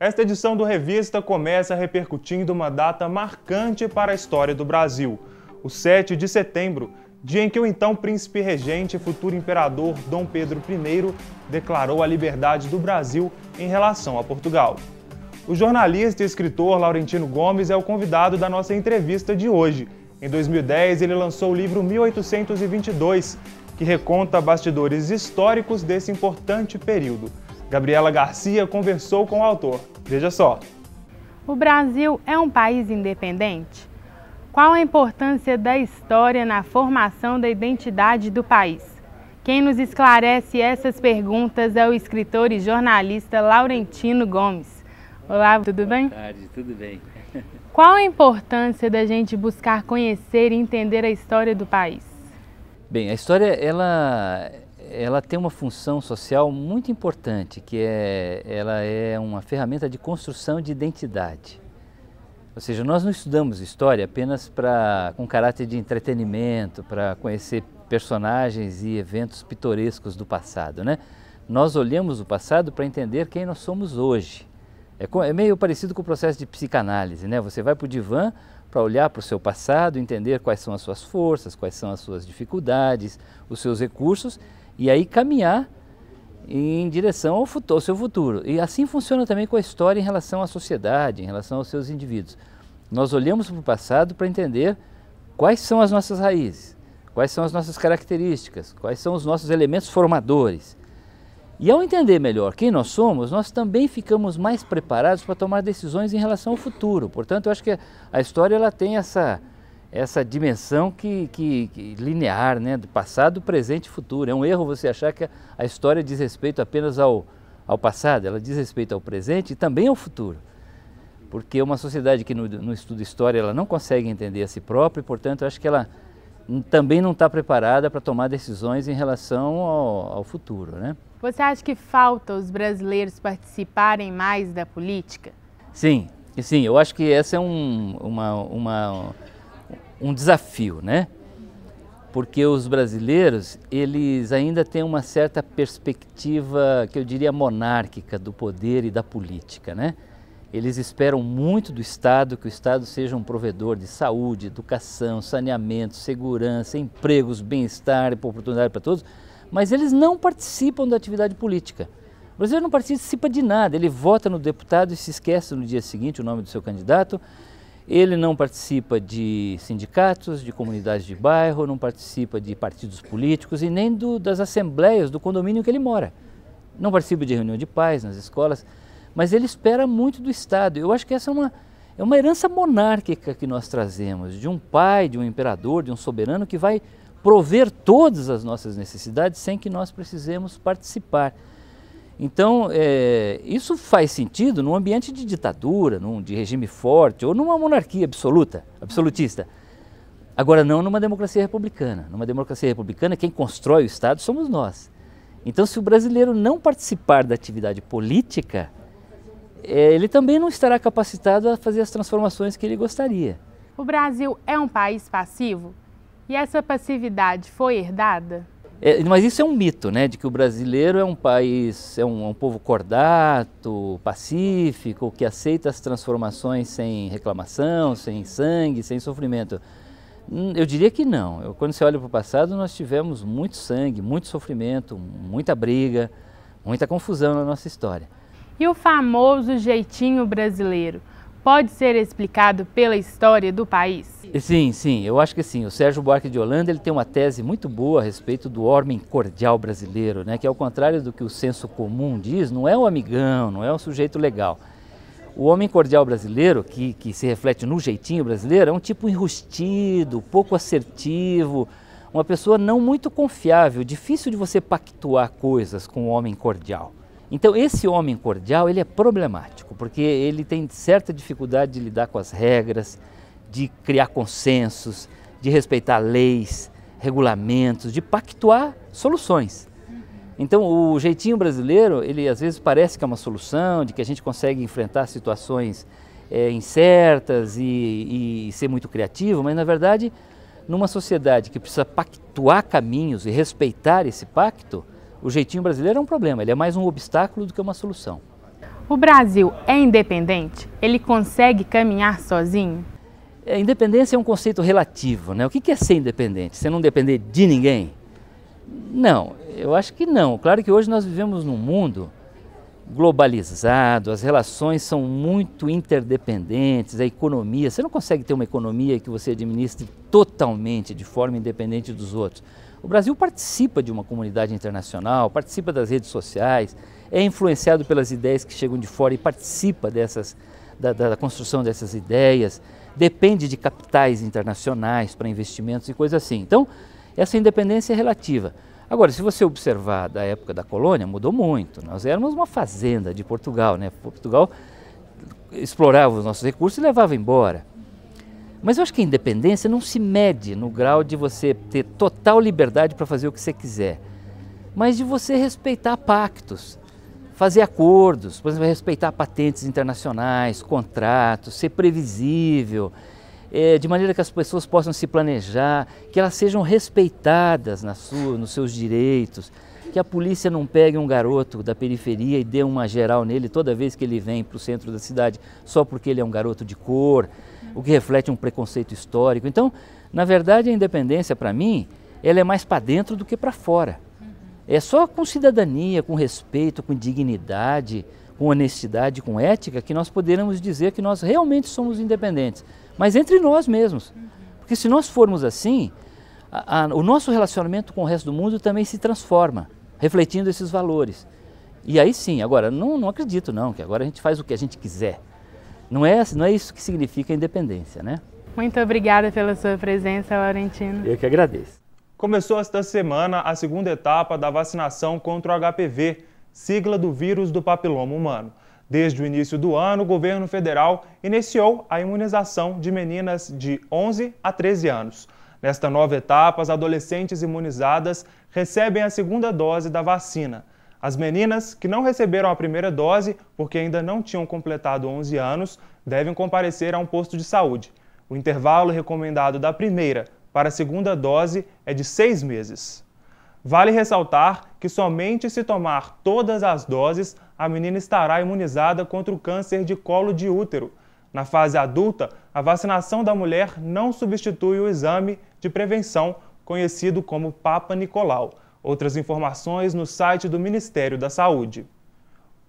Esta edição do Revista começa repercutindo uma data marcante para a história do Brasil, o 7 de setembro, dia em que o então príncipe regente e futuro imperador Dom Pedro I declarou a liberdade do Brasil em relação a Portugal. O jornalista e escritor Laurentino Gomes é o convidado da nossa entrevista de hoje. Em 2010, ele lançou o livro 1822, que reconta bastidores históricos desse importante período. Gabriela Garcia conversou com o autor. Veja só. O Brasil é um país independente? Qual a importância da história na formação da identidade do país? Quem nos esclarece essas perguntas é o escritor e jornalista Laurentino Gomes. Olá, tudo bem? Boa tarde, tudo bem. Qual a importância da gente buscar conhecer e entender a história do país? Bem, a história ela tem uma função social muito importante, que ela é uma ferramenta de construção de identidade. Ou seja, nós não estudamos história apenas com caráter de entretenimento, para conhecer personagens e eventos pitorescos do passado, né? Nós olhamos o passado para entender quem nós somos hoje. É meio parecido com o processo de psicanálise, né? Você vai para o divã para olhar para o seu passado, entender quais são as suas forças, quais são as suas dificuldades, os seus recursos, e aí caminhar em direção ao seu futuro. E assim funciona também com a história em relação à sociedade, em relação aos seus indivíduos. Nós olhamos para o passado para entender quais são as nossas raízes, quais são as nossas características, quais são os nossos elementos formadores. E ao entender melhor quem nós somos, nós também ficamos mais preparados para tomar decisões em relação ao futuro. Portanto, eu acho que a história ela tem essa dimensão linear, né, do passado, presente e futuro. É um erro você achar que a história diz respeito apenas ao passado, ela diz respeito ao presente e também ao futuro. Porque uma sociedade que no estudo história ela não consegue entender a si própria, e, portanto, eu acho que ela também não está preparada para tomar decisões em relação ao futuro, né? Você acha que falta os brasileiros participarem mais da política? Sim, eu acho que esse é um desafio, né? Porque os brasileiros, eles ainda têm uma certa perspectiva, que eu diria monárquica, do poder e da política, né? Eles esperam muito do Estado, que o Estado seja um provedor de saúde, educação, saneamento, segurança, empregos, bem-estar e oportunidade para todos, mas eles não participam da atividade política. O brasileiro não participa de nada, ele vota no deputado e se esquece no dia seguinte o nome do seu candidato. Ele não participa de sindicatos, de comunidades de bairro, não participa de partidos políticos e nem das assembleias do condomínio que ele mora. Não participa de reunião de pais nas escolas, mas ele espera muito do Estado. Eu acho que essa é uma herança monárquica que nós trazemos, de um pai, de um imperador, de um soberano que vai prover todas as nossas necessidades sem que nós precisemos participar. Então, isso faz sentido num ambiente de ditadura, de regime forte, ou numa monarquia absolutista. Agora, não numa democracia republicana. Numa democracia republicana, quem constrói o Estado somos nós. Então, se o brasileiro não participar da atividade política, ele também não estará capacitado a fazer as transformações que ele gostaria. O Brasil é um país passivo? E essa passividade foi herdada? Mas isso é um mito, né, de que o brasileiro é um país, é um povo cordato, pacífico, que aceita as transformações sem reclamação, sem sangue, sem sofrimento. Eu diria que não. Quando você olha para o passado, nós tivemos muito sangue, muito sofrimento, muita briga, muita confusão na nossa história. E o famoso jeitinho brasileiro pode ser explicado pela história do país? Sim, eu acho que sim. O Sérgio Buarque de Holanda ele tem uma tese muito boa a respeito do homem cordial brasileiro, né? Que ao contrário do que o senso comum diz, não é o amigão, não é o sujeito legal. O homem cordial brasileiro, que se reflete no jeitinho brasileiro, é um tipo enrustido, pouco assertivo, uma pessoa não muito confiável, difícil de você pactuar coisas com o homem cordial. Então esse homem cordial ele é problemático, porque ele tem certa dificuldade de lidar com as regras, de criar consensos, de respeitar leis, regulamentos, de pactuar soluções. Então o jeitinho brasileiro, ele às vezes parece que é uma solução, de que a gente consegue enfrentar situações incertas e ser muito criativo, mas na verdade, numa sociedade que precisa pactuar caminhos e respeitar esse pacto, o jeitinho brasileiro é um problema, ele é mais um obstáculo do que uma solução. O Brasil é independente? Ele consegue caminhar sozinho? Independência é um conceito relativo, né? O que é ser independente? Você não depender de ninguém? Não, eu acho que não. Claro que hoje nós vivemos num mundo globalizado, as relações são muito interdependentes, a economia, você não consegue ter uma economia que você administre totalmente de forma independente dos outros. O Brasil participa de uma comunidade internacional, participa das redes sociais, é influenciado pelas ideias que chegam de fora e participa da construção dessas ideias, depende de capitais internacionais para investimentos e coisas assim. Então, essa independência é relativa. Agora, se você observar da época da colônia, mudou muito. Nós éramos uma fazenda de Portugal, né? Portugal explorava os nossos recursos e levava embora. Mas eu acho que a independência não se mede no grau de você ter total liberdade para fazer o que você quiser, mas de você respeitar pactos, fazer acordos, por exemplo, respeitar patentes internacionais, contratos, ser previsível, de maneira que as pessoas possam se planejar, que elas sejam respeitadas nos seus direitos, que a polícia não pegue um garoto da periferia e dê uma geral nele toda vez que ele vem para o centro da cidade, só porque ele é um garoto de cor, o que reflete um preconceito histórico. Então, na verdade, a independência, para mim, ela é mais para dentro do que para fora. É só com cidadania, com respeito, com dignidade, com honestidade, com ética, que nós poderemos dizer que nós realmente somos independentes. Mas entre nós mesmos. Porque se nós formos assim, o nosso relacionamento com o resto do mundo também se transforma, refletindo esses valores. E aí sim, agora, não acredito não, que agora a gente faz o que a gente quiser. Não é isso que significa independência, né? Muito obrigada pela sua presença, Laurentino. Eu que agradeço. Começou esta semana a segunda etapa da vacinação contra o HPV, sigla do vírus do papiloma humano. Desde o início do ano, o governo federal iniciou a imunização de meninas de 11 a 13 anos. Nesta nova etapa, as adolescentes imunizadas recebem a segunda dose da vacina. As meninas que não receberam a primeira dose, porque ainda não tinham completado 11 anos, devem comparecer a um posto de saúde. O intervalo recomendado da primeira para a segunda dose é de 6 meses. Vale ressaltar que somente se tomar todas as doses, a menina estará imunizada contra o câncer de colo de útero. Na fase adulta, a vacinação da mulher não substitui o exame de prevenção, conhecido como Papa Nicolau. Outras informações no site do Ministério da Saúde.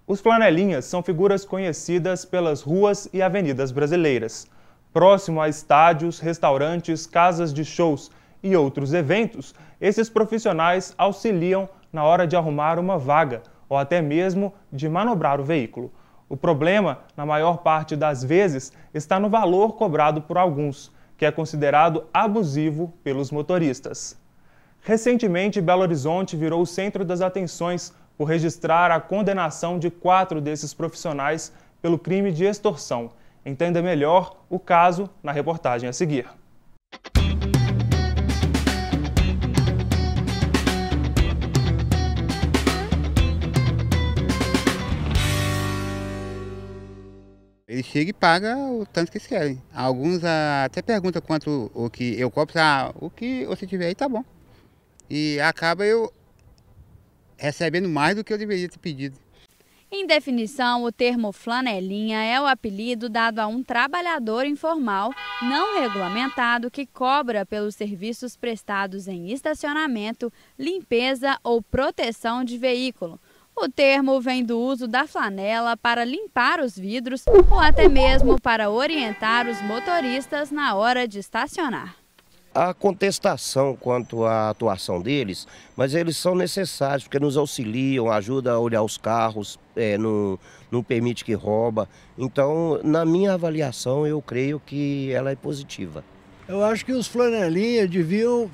Os flanelinhas são figuras conhecidas pelas ruas e avenidas brasileiras. Próximo a estádios, restaurantes, casas de shows e outros eventos, esses profissionais auxiliam na hora de arrumar uma vaga ou até mesmo de manobrar o veículo. O problema, na maior parte das vezes, está no valor cobrado por alguns, que é considerado abusivo pelos motoristas. Recentemente, Belo Horizonte virou o centro das atenções por registrar a condenação de 4 desses profissionais pelo crime de extorsão. Entenda melhor o caso na reportagem a seguir. Eles chegam e pagam o tanto que eles querem. Alguns até perguntam quanto o que eu cobro, o que você tiver aí tá bom. E acaba eu recebendo mais do que eu deveria ter pedido. Em definição, o termo flanelinha é o apelido dado a um trabalhador informal não regulamentado que cobra pelos serviços prestados em estacionamento, limpeza ou proteção de veículo. O termo vem do uso da flanela para limpar os vidros ou até mesmo para orientar os motoristas na hora de estacionar. Há contestação quanto à atuação deles, mas eles são necessários porque nos auxiliam, ajudam a olhar os carros, não permite que rouba. Então, na minha avaliação, eu creio que ela é positiva. Eu acho que os flanelinhas deviam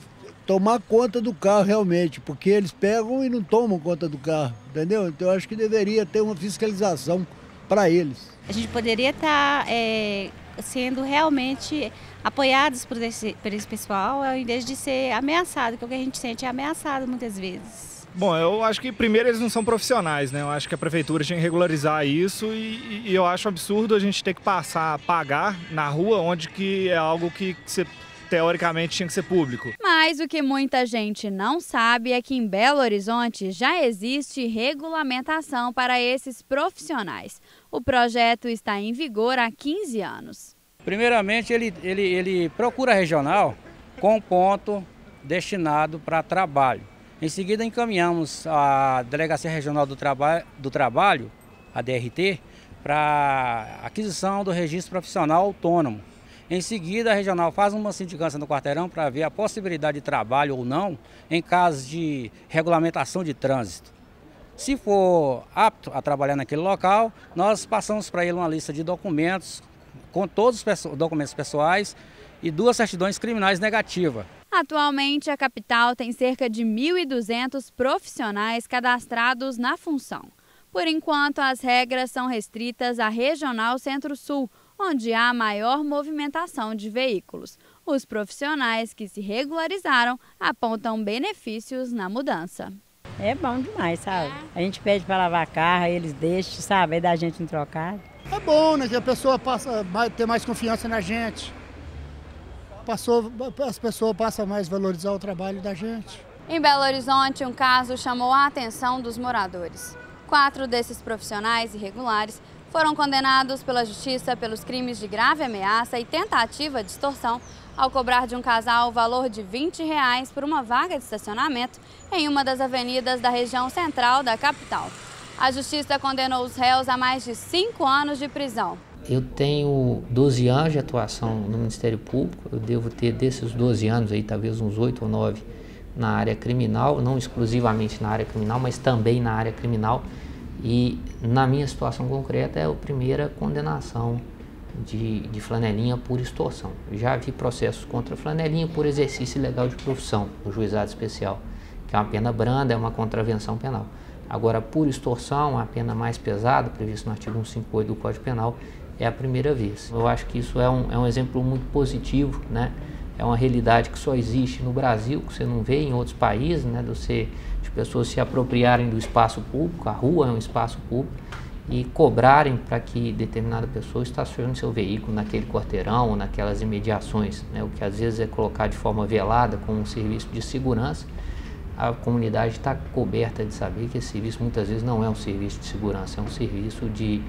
tomar conta do carro realmente, porque eles pegam e não tomam conta do carro, entendeu? Então, eu acho que deveria ter uma fiscalização para eles. A gente poderia estar sendo realmente apoiados por esse pessoal, ao invés de ser ameaçado, porque o que a gente sente é ameaçado muitas vezes. Bom, eu acho que primeiro eles não são profissionais, né? Eu acho que a prefeitura tinha que regularizar isso e eu acho absurdo a gente ter que passar a pagar na rua, onde que é algo que teoricamente tinha que ser público. Mas o que muita gente não sabe é que em Belo Horizonte já existe regulamentação para esses profissionais. O projeto está em vigor há 15 anos. Primeiramente, ele procura regional com ponto destinado para trabalho. Em seguida, encaminhamos a Delegacia Regional do Trabalho, a DRT, para aquisição do registro profissional autônomo. Em seguida, a regional faz uma sindicância no quarteirão para ver a possibilidade de trabalho ou não em caso de regulamentação de trânsito. Se for apto a trabalhar naquele local, nós passamos para ele uma lista de documentos com todos os documentos pessoais e 2 certidões criminais negativas. Atualmente, a capital tem cerca de 1.200 profissionais cadastrados na função. Por enquanto, as regras são restritas à Regional Centro-Sul, onde há maior movimentação de veículos. Os profissionais que se regularizaram apontam benefícios na mudança. É bom demais, sabe? A gente pede para lavar carro, eles deixam, sabe? Aí dá a gente um trocado. É bom, né? Que a pessoa passa a ter mais confiança na gente. As pessoas passam mais a valorizar o trabalho da gente. Em Belo Horizonte, um caso chamou a atenção dos moradores. 4 desses profissionais irregulares foram condenados pela Justiça pelos crimes de grave ameaça e tentativa de extorsão ao cobrar de um casal o valor de R$20 por uma vaga de estacionamento em uma das avenidas da região central da capital. A Justiça condenou os réus a mais de 5 anos de prisão. Eu tenho 12 anos de atuação no Ministério Público, eu devo ter desses 12 anos aí, talvez uns 8 ou 9 na área criminal, não exclusivamente na área criminal, mas também na área criminal. E na minha situação concreta é a primeira condenação de flanelinha por extorsão. Já vi processos contra flanelinha por exercício ilegal de profissão no juizado especial, que é uma pena branda, é uma contravenção penal. Agora, por extorsão, a pena mais pesada, prevista no artigo 158 do Código Penal, é a primeira vez. Eu acho que isso é um exemplo muito positivo, né? É uma realidade que só existe no Brasil, que você não vê em outros países, né? De pessoas se apropriarem do espaço público, a rua é um espaço público, e cobrarem para que determinada pessoa estacione seu veículo naquele quarteirão ou naquelas imediações, né? O que às vezes é colocado de forma velada como um serviço de segurança. A comunidade está coberta de saber que esse serviço muitas vezes não é um serviço de segurança, é um serviço de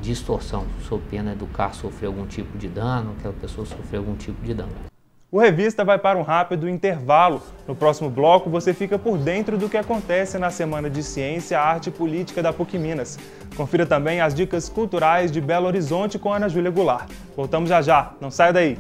extorsão, sob pena do carro sofrer algum tipo de dano, aquela pessoa sofrer algum tipo de dano. O Revista vai para um rápido intervalo. No próximo bloco, você fica por dentro do que acontece na Semana de Ciência, Arte e Política da PUC Minas. Confira também as dicas culturais de Belo Horizonte com Ana Júlia Goulart. Voltamos já já, não saia daí!